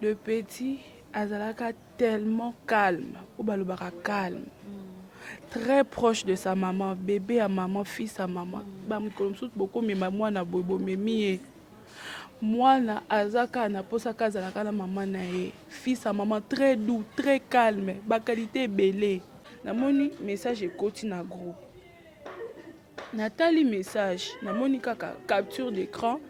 Le petit azalaka tellement calme, Obalobaka calme, très proche de sa maman, bébé à maman, fils à maman. Beaucoup mais maman na bobo memi. Mwana azaka na posaka azalaka na maman na ye, fils à maman très doux, très calme, ba qualité belé. Namoni message ekoti na groupe. Natali message, namoni kaka capture d'écran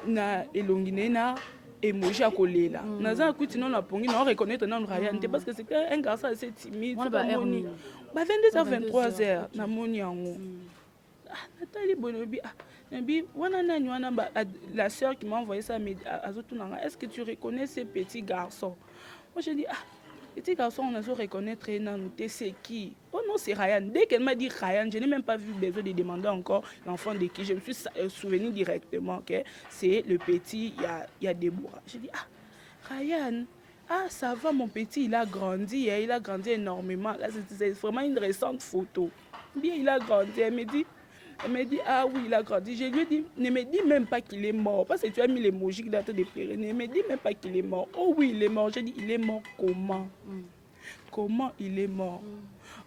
na elongine na emoji à kolela. Naza kuti non la pongi non reconnaître non Ryan parce que c'est un garçon assez timide. Ba 22h 23h namoni yango. Natali Bonobi Nabi wana nani wana la sœur qui m'a envoyé ça azotunanga. Est-ce que tu reconnais ces petits garçons? Moi je dis petit garçon on a su reconnaître c'est qui? Oh non, c'est Ryan. Dès qu'elle m'a dit Ryan, je n'ai même pas vu besoin de demander encore l'enfant de qui. Je me suis souvenu directement que c'est le petit, il y a Déborah. Je dis Ryan, ça va mon petit, il a grandi énormément. Là, c'est vraiment une récente photo. Bien, il a grandi. Elle me dit oui, il a grandi. Je lui ai dit, ne me dis même pas qu'il est mort. Parce que tu as mis l'émoji qui date de pleurer. Ne me dis même pas qu'il est mort. Oh oui, il est mort. J'ai dit, il est mort comment? Comment il est mort?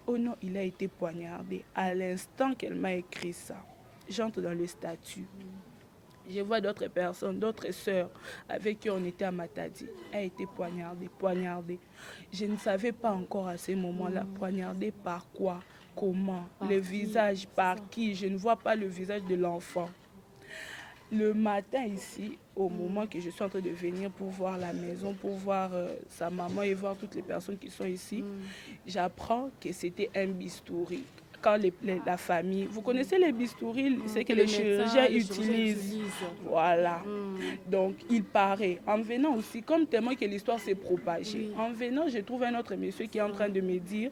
Oh non, il a été poignardé. À l'instant qu'elle m'a écrit ça, j'entre dans le statut. Je vois d'autres personnes, d'autres sœurs avec qui on était à Matadi. Elle a été poignardée. Je ne savais pas encore à ce moment-là, poignardée par quoi? Comment? Le visage, par qui? Je ne vois pas le visage de l'enfant. Le matin ici, au moment que je suis en train de venir pour voir la maison, pour voir sa maman et voir toutes les personnes qui sont ici, j'apprends que c'était un bistouri. Quand la famille... Vous connaissez les bistouris, c'est que les chirurgiens utilisent. Voilà. Donc, il paraît. En venant aussi, comme tellement que l'histoire s'est propagée, en venant, je trouve un autre monsieur qui est en train de me dire,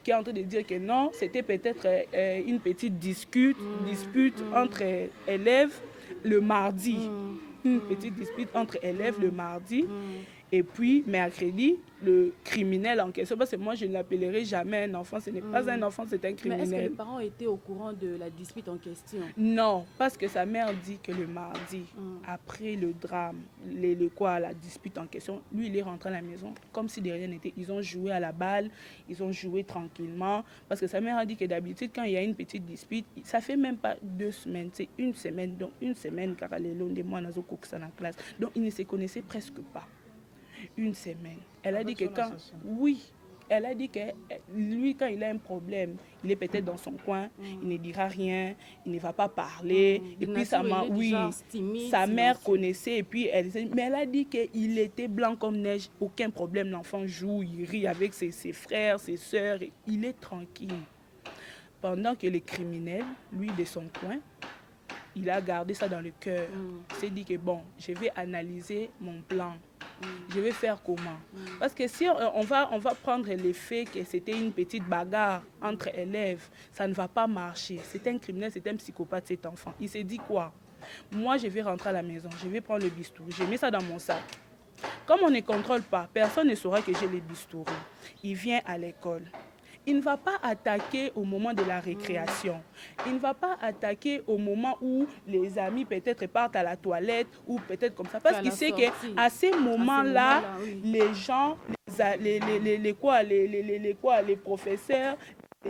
que non, c'était peut-être une petite dispute entre élèves le mardi. Une petite dispute entre élèves le mardi. Et puis, mercredi, le criminel en question, parce que moi, je ne l'appellerai jamais un enfant. Ce n'est pas un enfant, c'est un criminel. Mais est-ce que les parents étaient au courant de la dispute en question? Non, parce que sa mère dit que le mardi, après le drame, la dispute en question, lui, il est rentré à la maison comme si de rien n'était. Ils ont joué à la balle, ils ont joué tranquillement. Parce que sa mère a dit que d'habitude, quand il y a une petite dispute, ça fait même pas 2 semaines, c'est une semaine. Donc, une semaine, car les longs des mois, on a ça dans la classe. Donc, ils ne se connaissaient presque pas. Une semaine. Elle a dit que elle a dit que lui, quand il a un problème, il est peut-être dans son coin, il ne dira rien, il ne va pas parler. Et puis sa mère connaissait, et puis mais elle a dit qu'il était blanc comme neige, aucun problème, l'enfant joue, il rit avec ses frères, ses sœurs, il est tranquille. Pendant que les criminels, lui de son coin, il a gardé ça dans le cœur. Il s'est dit que bon, je vais analyser mon plan. Je vais faire comment? Parce que si on va prendre l'effet que c'était une petite bagarre entre élèves, ça ne va pas marcher. C'est un criminel, c'est un psychopathe cet enfant. Il s'est dit quoi? Moi, je vais rentrer à la maison, je vais prendre le bistouri, je mets ça dans mon sac. Comme on ne contrôle pas, personne ne saura que j'ai les bistouris. Il vient à l'école. Il ne va pas attaquer au moment de la récréation. Il ne va pas attaquer au moment où les amis peut-être partent à la toilette ou peut-être comme ça. Parce qu'il sait qu'à ces moments-là, les gens, les professeurs,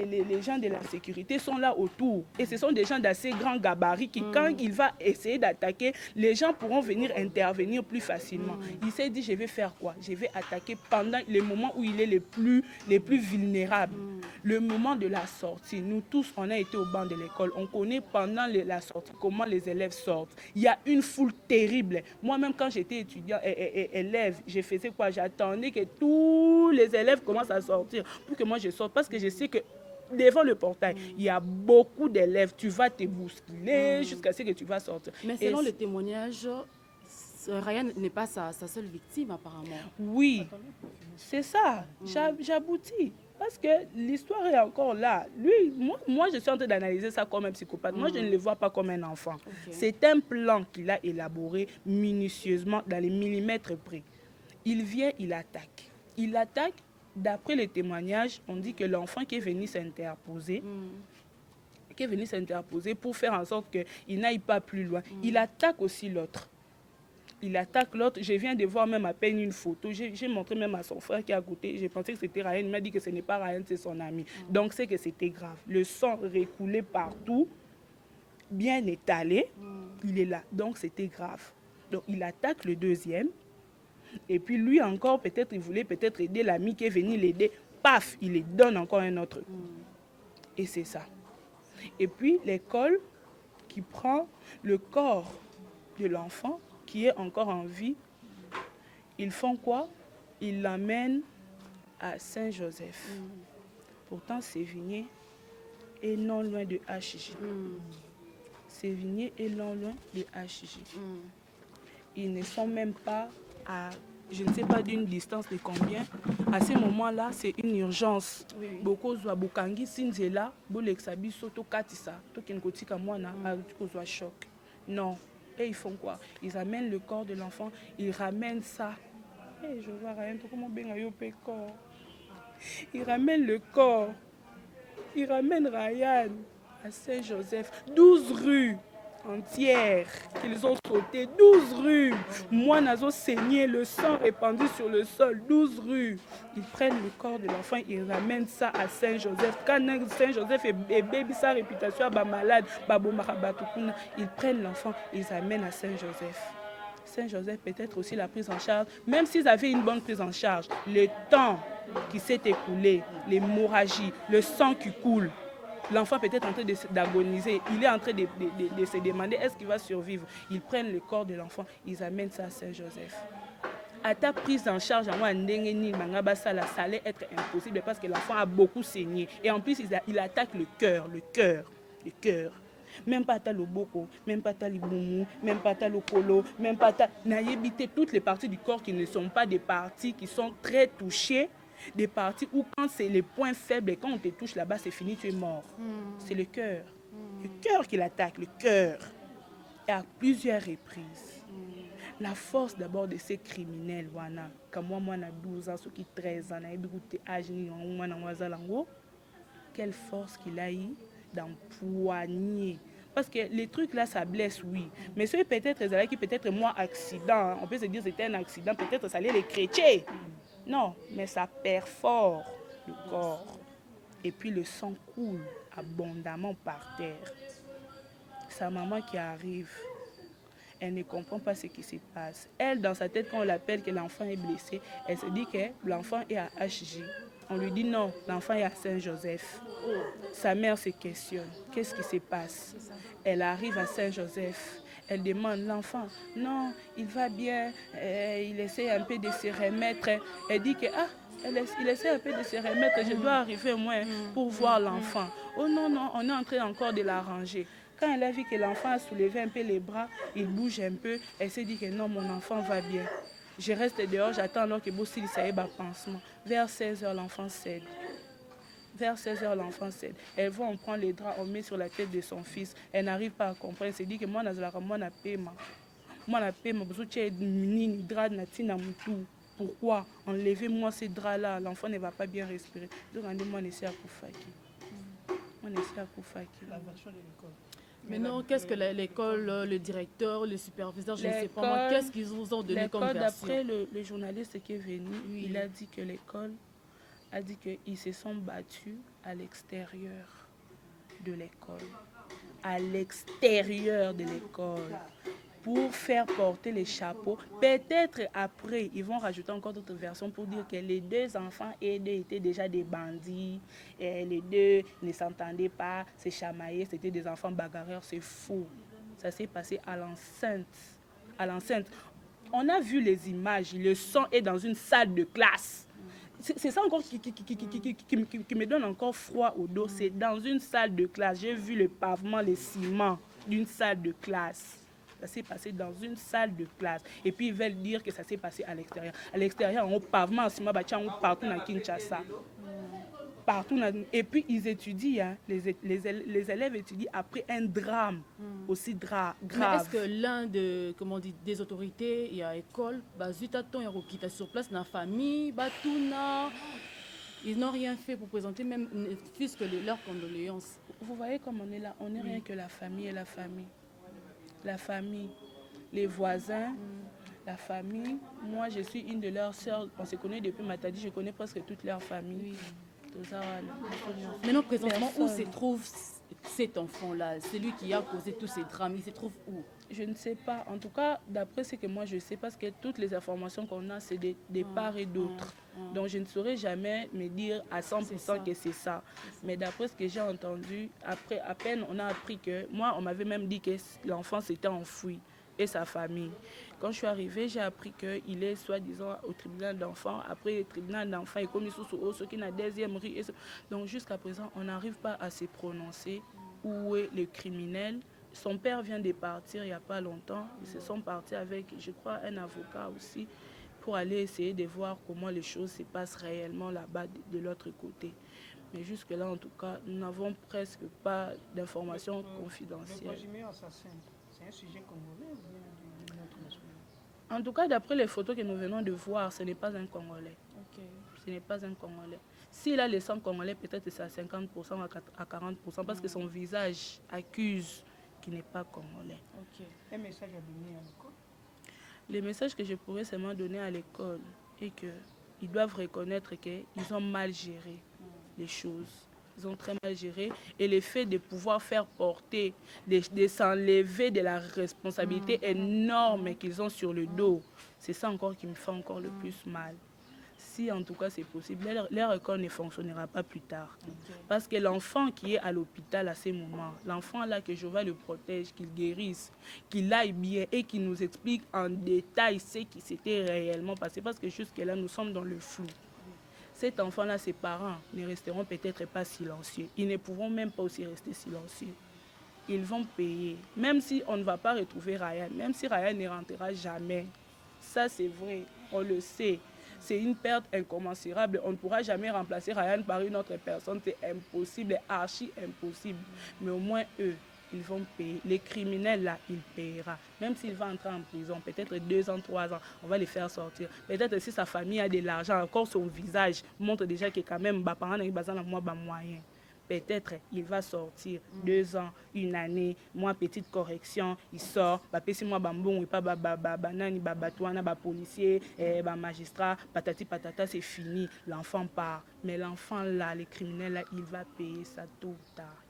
les gens de la sécurité sont là autour. Et ce sont des gens d'assez grands gabarits qui, quand il va essayer d'attaquer, les gens pourront venir intervenir plus facilement. Il s'est dit, je vais faire quoi? Je vais attaquer pendant les moments où il est les plus vulnérables. Le moment de la sortie, nous tous, on a été au banc de l'école. On connaît pendant la sortie comment les élèves sortent. Il y a une foule terrible. Moi-même, quand j'étais étudiant, élève, je faisais quoi? J'attendais que tous les élèves commencent à sortir pour que moi je sorte. Parce que je sais que devant le portail, il y a beaucoup d'élèves. Tu vas te bousculer jusqu'à ce que tu vas sortir. Mais selon le témoignage, Ryan n'est pas sa seule victime, apparemment. Oui, c'est ça. J'aboutis. Parce que l'histoire est encore là. Lui, moi, je suis en train d'analyser ça comme un psychopathe. Moi, je ne le vois pas comme un enfant. Okay. C'est un plan qu'il a élaboré minutieusement dans les millimètres près. Il vient, il attaque. Il attaque, d'après les témoignages, on dit que l'enfant qui est venu s'interposer, pour faire en sorte qu'il n'aille pas plus loin, il attaque aussi l'autre. Il attaque l'autre. Je viens de voir même à peine une photo. J'ai montré même à son frère qui est à côté. J'ai pensé que c'était Ryan. Il m'a dit que ce n'est pas Ryan, c'est son ami. Donc c'est que c'était grave. Le sang recoulait partout, bien étalé. Il est là. Donc c'était grave. Donc il attaque le deuxième. Et puis lui encore, peut-être, il voulait peut-être aider l'ami qui est venu l'aider. Paf, il lui donne encore un autre. Et c'est ça. Et puis l'école qui prend le corps de l'enfant qui est encore en vie, ils font quoi? Ils l'amènent à Saint-Joseph. Pourtant, Sévigné est non loin de HJ. Sévigné est non loin de HJ. Ils ne sont même pas à, je ne sais pas d'une distance de combien. À ce moment-là, c'est une urgence. Beaucoup de Bukangi, Sinzela, Bolexabi, Soto Katissa, Tokenkotika Mwana, a choc. Non. Et ils font quoi? Ils amènent le corps de l'enfant, ils ramènent ça. Hey, je vois rien, comment bien corps. Ils ramènent le corps. Ils ramènent Ryan à Saint-Joseph. 12 rues entières qu'ils ont sautées. 12 rues. Moi, nazo saigné, le sang répandu sur le sol. 12 rues. Ils prennent le corps de l'enfant, ils ramènent ça à Saint-Joseph. Quand Saint-Joseph est baby, sa réputation est malade, ils prennent l'enfant, ils amènent à Saint-Joseph. Saint-Joseph peut-être aussi la prise en charge, même s'ils avaient une bonne prise en charge, le temps qui s'est écoulé, l'hémorragie, le sang qui coule, l'enfant peut être en train d'agoniser, il est en train de se demander est-ce qu'il va survivre. Ils prennent le corps de l'enfant, ils amènent ça à Saint-Joseph. À ta prise en charge, ça allait être impossible parce que l'enfant a beaucoup saigné. Et en plus, il attaque le cœur. Même pas le boko, même pas le boumou, même pas le polo, même pas naïbité, toutes les parties du corps qui ne sont pas des parties qui sont très touchées, des parties où quand c'est les points faibles et quand on te touche là-bas, c'est fini, tu es mort. C'est le cœur. Le cœur qui l'attaque, le cœur. Et à plusieurs reprises. La force d'abord de ces criminels, comme moi, j'ai 12 ans, ceux qui 13 ans, quelle force qu'il a eu d'empoigner. Parce que les trucs là, ça blesse, oui. Mais ceux peut-être, qui peut-être moi, accident, on peut se dire que c'était un accident, peut-être ça allait les chrétiens. Non, mais ça perfore le corps. Et puis le sang coule abondamment par terre. Sa maman qui arrive, elle ne comprend pas ce qui se passe. Elle, dans sa tête, quand on l'appelle que l'enfant est blessé, elle se dit que l'enfant est à HJ. On lui dit non, l'enfant est à Saint-Joseph. Sa mère se questionne. Qu'est-ce qui se passe? Elle arrive à Saint-Joseph. Elle demande l'enfant. Non, il va bien. Il essaie un peu de se remettre. Elle dit que il essaie un peu de se remettre. Je dois arriver moins pour voir l'enfant. Oh non, non, on est en train encore de l'arranger. Quand elle a vu que l'enfant a soulevé un peu les bras, il bouge un peu, elle s'est dit que non, mon enfant va bien. Je reste dehors, j'attends alors que Bossil s'aille bas pansement. Vers 16h, l'enfant cède. Vers 16h, l'enfant cède. Elle voit, on prend les draps, on met sur la tête de son fils. Elle n'arrive pas à comprendre. Elle se dit que moi, je paie pourquoi enlevez-moi ces draps-là? L'enfant ne va pas bien respirer. Donc, rendez-moi un essai à Koufaki. On essaie à Koufaki. La version de l'école. Mais non, qu'est-ce que l'école, le directeur, le superviseur, je ne sais pas, qu'est-ce qu'ils vous ont donné comme version? D'après le journaliste qui est venu, il a dit que l'école a dit qu'ils se sont battus à l'extérieur de l'école. À l'extérieur de l'école. Pour faire porter les chapeaux. Peut-être après, ils vont rajouter encore d'autres versions pour dire que les deux enfants étaient déjà des bandits. Et les deux ne s'entendaient pas, se chamaillaient, c'était des enfants bagarreurs. C'est faux. Ça s'est passé à l'enceinte. À l'enceinte. On a vu les images, le sang est dans une salle de classe. C'est ça encore qui me donne encore froid au dos. C'est dans une salle de classe. J'ai vu le pavement, les ciments d'une salle de classe. ça s'est passé dans une salle de classe. Et puis ils veulent dire que ça s'est passé à l'extérieur. À l'extérieur, on pavement, partout dans Kinshasa. Partout. Et puis ils étudient, hein, les élèves étudient après un drame aussi grave. Mais est-ce que l'un des autorités, il y a école, Zuitaton et Rokita sur place, dans la famille, Batuna, ils n'ont rien fait pour présenter même fût-ce que leurs condoléances. Vous voyez comme on est là, on n'est rien que la famille et la famille. La famille, les voisins, la famille. Moi, je suis une de leurs sœurs, on se connaît depuis Matadi, je connais presque toute leur famille. Oui. Maintenant, présentement, où se trouve cet enfant-là? Celui qui a causé tous ces drames, il se trouve où? Je ne sais pas. En tout cas, d'après ce que moi je sais, parce que toutes les informations qu'on a, c'est des parts et d'autres. Donc, je ne saurais jamais me dire à 100% que c'est ça. Mais d'après ce que j'ai entendu, après, à peine on a appris que... Moi, on m'avait même dit que l'enfant s'était enfoui et sa famille. Quand je suis arrivée, j'ai appris qu'il est soi-disant au tribunal d'enfants. Après le tribunal d'enfants, il est commis sous ce qui n'a deuxième rue. Donc jusqu'à présent, on n'arrive pas à se prononcer où est le criminel. Son père vient de partir il n'y a pas longtemps. Ils se sont partis avec, je crois, un avocat aussi, pour aller essayer de voir comment les choses se passent réellement là-bas de l'autre côté. Mais jusque-là, en tout cas, nous n'avons presque pas d'informations confidentielles. C'est un sujet congolais ou bien d'une autre nationalité? En tout cas, d'après les photos que nous venons de voir, ce n'est pas un Congolais. Okay. Ce n'est pas un Congolais. S'il a le sang congolais, peut-être c'est à 50% à 40%, parce que son visage accuse qu'il n'est pas congolais. Okay. Un message à donner à l'école? Le message que je pourrais seulement donner à l'école est qu'ils doivent reconnaître qu'ils ont mal géré les choses. Ils ont très mal géré. Et le fait de pouvoir faire porter, de s'enlever de la responsabilité énorme qu'ils ont sur le dos, c'est ça encore qui me fait encore le plus mal. Si en tout cas c'est possible, leur école ne fonctionnera pas plus tard. Okay. Parce que l'enfant qui est à l'hôpital à ces moments, l'enfant là que Jéhovah le protège, qu'il guérisse, qu'il aille bien et qu'il nous explique en détail ce qui s'était réellement passé. Parce que jusque-là, nous sommes dans le flou. Cet enfant-là, ses parents ne resteront peut-être pas silencieux. Ils ne pourront même pas aussi rester silencieux. Ils vont payer. Même si on ne va pas retrouver Ryan, même si Ryan ne rentrera jamais. Ça, c'est vrai, on le sait. C'est une perte incommensurable. On ne pourra jamais remplacer Ryan par une autre personne. C'est impossible, archi impossible. Mais au moins, eux, ils vont payer. Les criminels, là, ils payeront. Même s'il va entrer en prison, peut-être 2 ans, 3 ans, on va les faire sortir. Peut-être si sa famille a de l'argent, encore son visage montre déjà que quand même, bah, parents n'ont pas de moyens. Peut-être il va sortir 2 ans, 1 année, moi petite correction, il sort, si moi bambon et pas banani babatouana ba policier, ba magistrat, patati patata, c'est fini, l'enfant part. Mais l'enfant là, les criminels là, il va payer ça tôt ou tard.